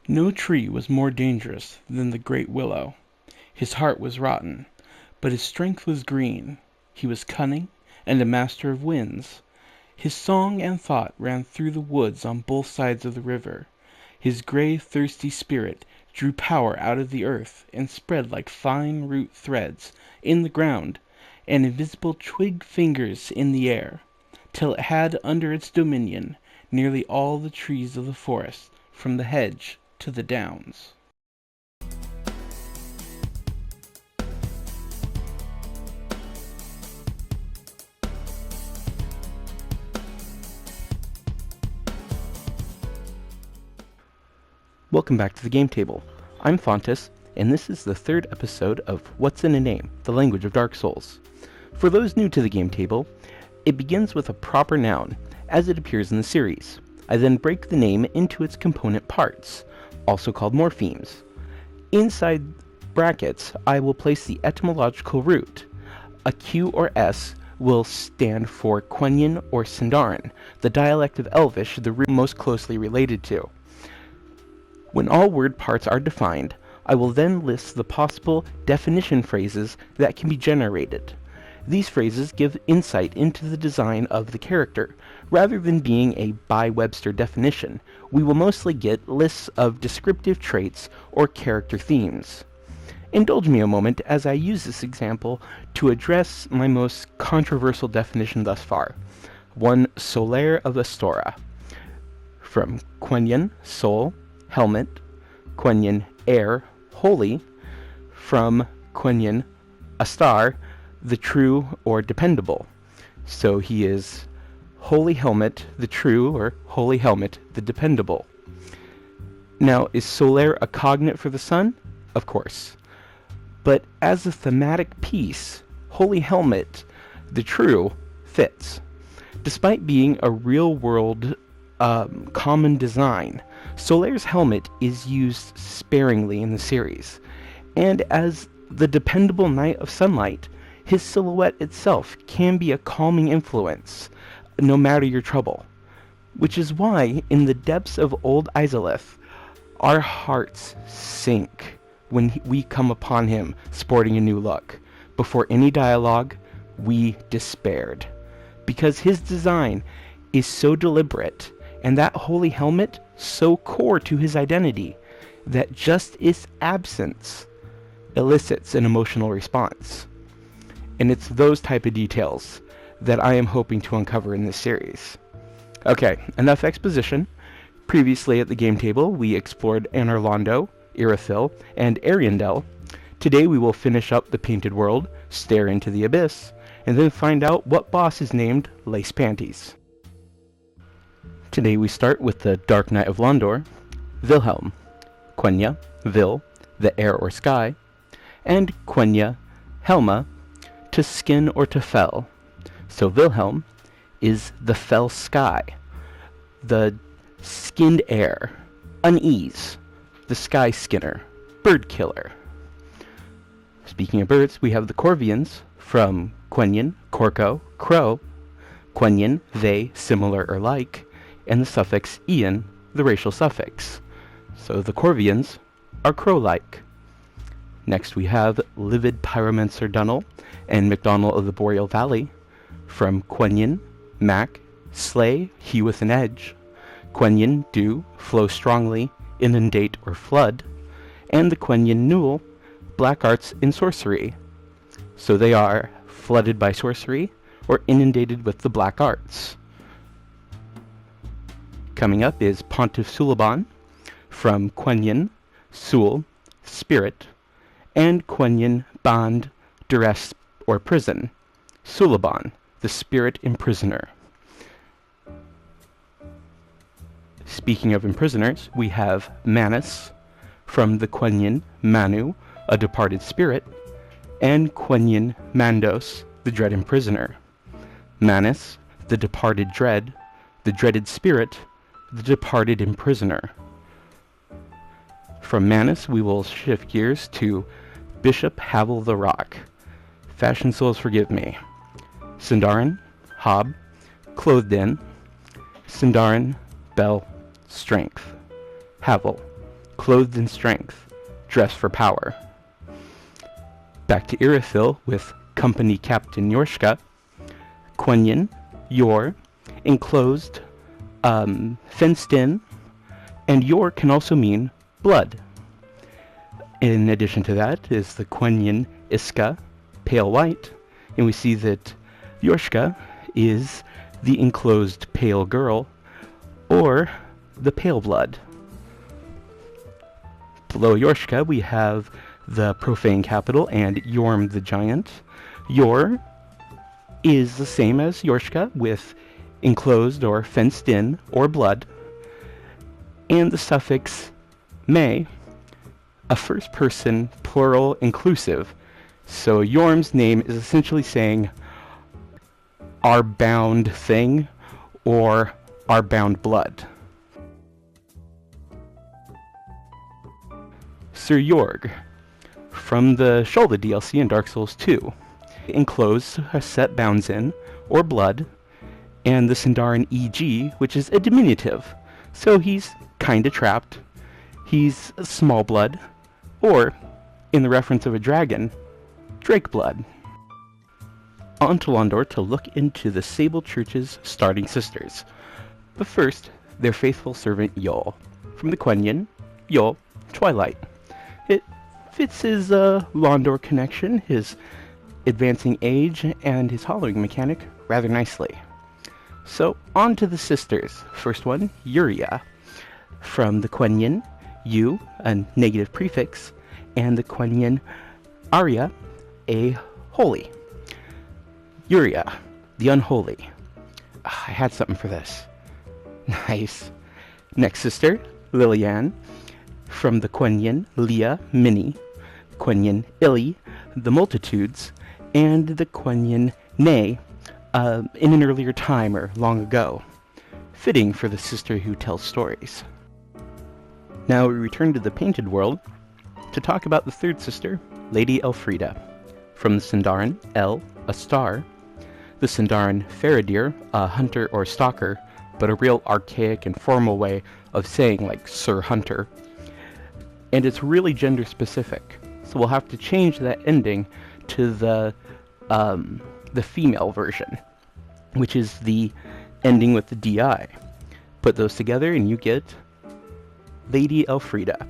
No tree was more dangerous than the great willow. His heart was rotten, but his strength was green. He was cunning, and a master of winds. His song and thought ran through the woods on both sides of the river. His gray, thirsty spirit drew power out of the earth, and spread like fine root threads in the ground, and invisible twig fingers in the air, till it had under its dominion nearly all the trees of the forest, from the hedge to the downs. Welcome back to the game table. I'm Fauntus, and this is the third episode of What's in a Name, the language of Dark Souls. For those new to the game table, it begins with a proper noun, as it appears in the series. I then break the name into its component parts, also called morphemes. Inside brackets, I will place the etymological root. A Q or S will stand for Quenya or Sindarin, the dialect of Elvish the root most closely related to. When all word parts are defined, I will then list the possible definition phrases that can be generated. These phrases give insight into the design of the character. Rather than being a by Webster definition, we will mostly get lists of descriptive traits or character themes. Indulge me a moment as I use this example to address my most controversial definition thus far, one Solaire of Astora. From Quenya, soul, helmet, Quenya, air, holy, from Quenya, a star, the true or dependable. So he is holy helmet, the true, or holy helmet, the dependable. Now, is Solaire a cognate for the sun? Of course. But as a thematic piece, holy helmet, the true, fits. Despite being a real-world common design, Solaire's helmet is used sparingly in the series, and as the dependable knight of sunlight, his silhouette itself can be a calming influence, no matter your trouble. Which is why, in the depths of old Izalith, our hearts sink when we come upon him sporting a new look. Before any dialogue, we despaired. Because his design is so deliberate, and that holy helmet so core to his identity, that just its absence elicits an emotional response. And it's those type of details that I am hoping to uncover in this series. Okay, enough exposition. Previously at the game table, we explored Anor, Irithyll, and Ariandel. Today we will finish up the Painted World, stare into the abyss, and then find out what boss is named Lace Panties. Today we start with the Dark Knight of Londor, Wilhelm, Quenya, Vil, the air or sky, and Quenya, Helma, to skin or to fell. So Wilhelm is the fell sky, the skinned air, unease, the sky skinner, bird killer. Speaking of birds, we have the Corvians from Quenya, Corco, crow, Quenya, they, similar or like, and the suffix ian, the racial suffix. So the Corvians are crow-like. Next we have Livid Pyromancer Dunnel and MacDonald of the Boreal Valley. From Quenya, Mac, slay, he with an edge. Quenya, do, flow strongly, inundate or flood. And the Quenya Newell, black arts in sorcery. So they are flooded by sorcery or inundated with the black arts. Coming up is Pontiff Suliban, from Quenya, Sul, spirit, and Quenya, bond, duress, or prison. Suliban, the spirit imprisoner. Speaking of imprisoners, we have Manus, from the Quenya, Manu, a departed spirit, and Quenya, Mandos, the dread imprisoner. Manus, the departed dread, the dreaded spirit, the departed imprisoner. From Manus, we will shift gears to Bishop Havel the Rock. Fashion Souls forgive me. Sindarin, Hob, clothed in. Sindarin, Bell, strength. Havel, clothed in strength, dressed for power. Back to Irithyll with Company Captain Yorshka, Quenyin, Yor, enclosed, fenced in, and Yor can also mean blood. In addition to that is the Quenyin Iska, pale white, and we see that Yorshka is the enclosed pale girl, or the pale blood. Below Yorshka we have the profane capital and Yorm the giant. Yor is the same as Yorshka with enclosed or fenced in or blood, and the suffix may, a first person plural inclusive. So Yorm's name is essentially saying our bound thing or our bound blood. Sir Yorg from the Shoulda DLC in Dark Souls 2. Enclosed has set bounds in, or blood, and the Sindarin EG, which is a diminutive, so he's kinda trapped. He's small blood, or, in the reference of a dragon, Drake blood. On to Londor to look into the Sable Church's starting sisters. But first, their faithful servant Yol, from the Quenyin, Yol, Twilight. It fits his Londor connection, his advancing age, and his hollowing mechanic rather nicely. So, on to the sisters. First one, Yuria. From the Quenyin, U, a negative prefix, and the Quenyin, Arya, a holy. Yuria, the unholy. I had something for this. Nice. Next sister, Lilian. From the Quenyin, Leah, many. Quenyin, Illy, the multitudes, and the Quenyin, Nay, in an earlier time or long ago. Fitting for the sister who tells stories. Now we return to the painted world to talk about the third sister, Lady Elfrida. From the Sindarin, El, a star. The Sindarin Faradir, a hunter or stalker, but a real archaic and formal way of saying like Sir Hunter. And it's really gender specific, so we'll have to change that ending to the female version, which is the ending with the DI. Put those together and you get Lady Elfrida,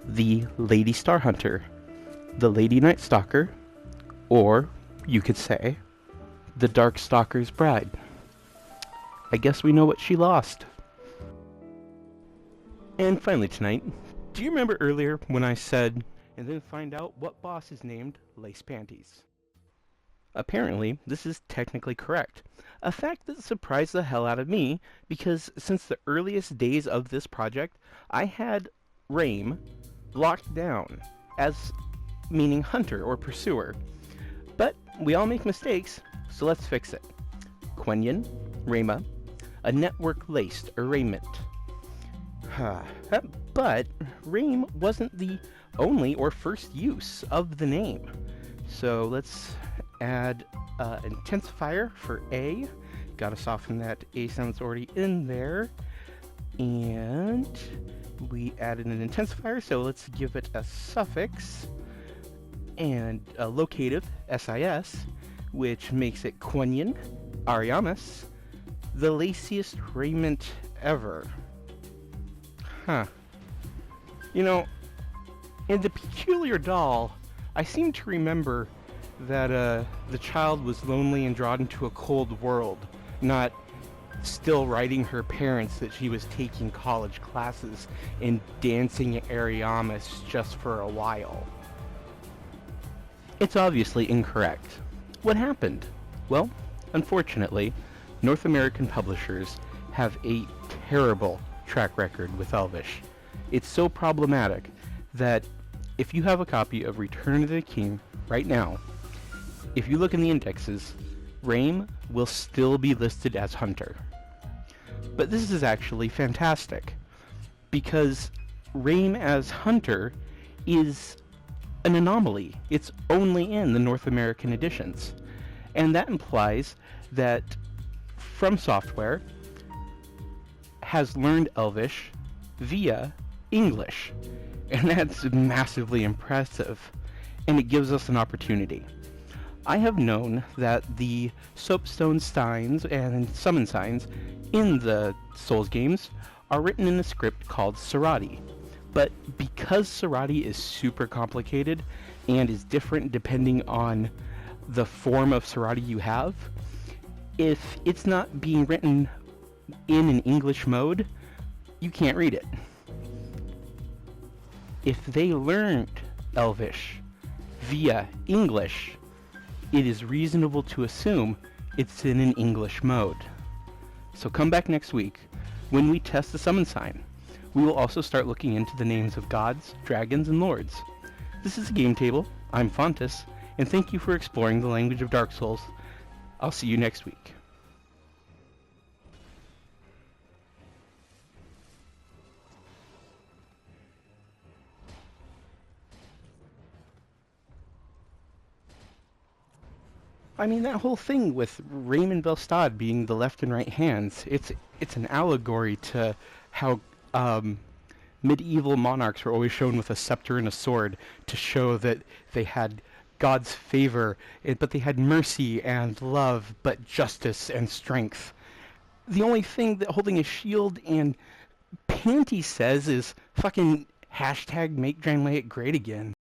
the Lady Star Hunter, the Lady Night Stalker, or you could say the Dark Stalker's bride. I guess we know what she lost. And finally tonight, do you remember earlier when I said, and then find out what boss is named Lace Panties? Apparently, this is technically correct. A fact that surprised the hell out of me, because since the earliest days of this project, I had Rame locked down as meaning hunter or pursuer. But we all make mistakes, so let's fix it. Quenyin, Rama, a network-laced arraignment. But Rame wasn't the only or first use of the name. So let's add intensifier for A. Gotta soften that A sound's already in there. And we added an intensifier, so let's give it a suffix and a locative, SIS, which makes it Quenyin, Ariamis, the laciest raiment ever. You know, in the Peculiar Doll, I seem to remember that the child was lonely and drawn into a cold world, not still writing her parents that she was taking college classes and dancing at Ariamis just for a while. It's obviously incorrect. What happened? Well, unfortunately, North American publishers have a terrible track record with Elvish. It's so problematic that if you have a copy of Return of the King right now, if you look in the indexes, Rame will still be listed as Hunter. But this is actually fantastic, because Rame as Hunter is an anomaly. It's only in the North American editions. And that implies that From Software has learned Elvish via English. And that's massively impressive, and it gives us an opportunity. I have known that the soapstone signs and summon signs in the Souls games are written in a script called Serati. But because Serati is super complicated and is different depending on the form of Serati you have, if it's not being written in an English mode, you can't read it. If they learned Elvish via English, it is reasonable to assume it's in an English mode. So come back next week when we test the summon sign. We will also start looking into the names of gods, dragons, and lords. This is the Game Table. I'm Fauntus, and thank you for exploring the language of Dark Souls. I'll see you next week. I mean, that whole thing with Raymond Belstad being the left and right hands, it's an allegory to how medieval monarchs were always shown with a scepter and a sword to show that they had God's favor, but they had mercy and love, but justice and strength. The only thing that holding a shield and panty says is fucking hashtag make Draenei great again.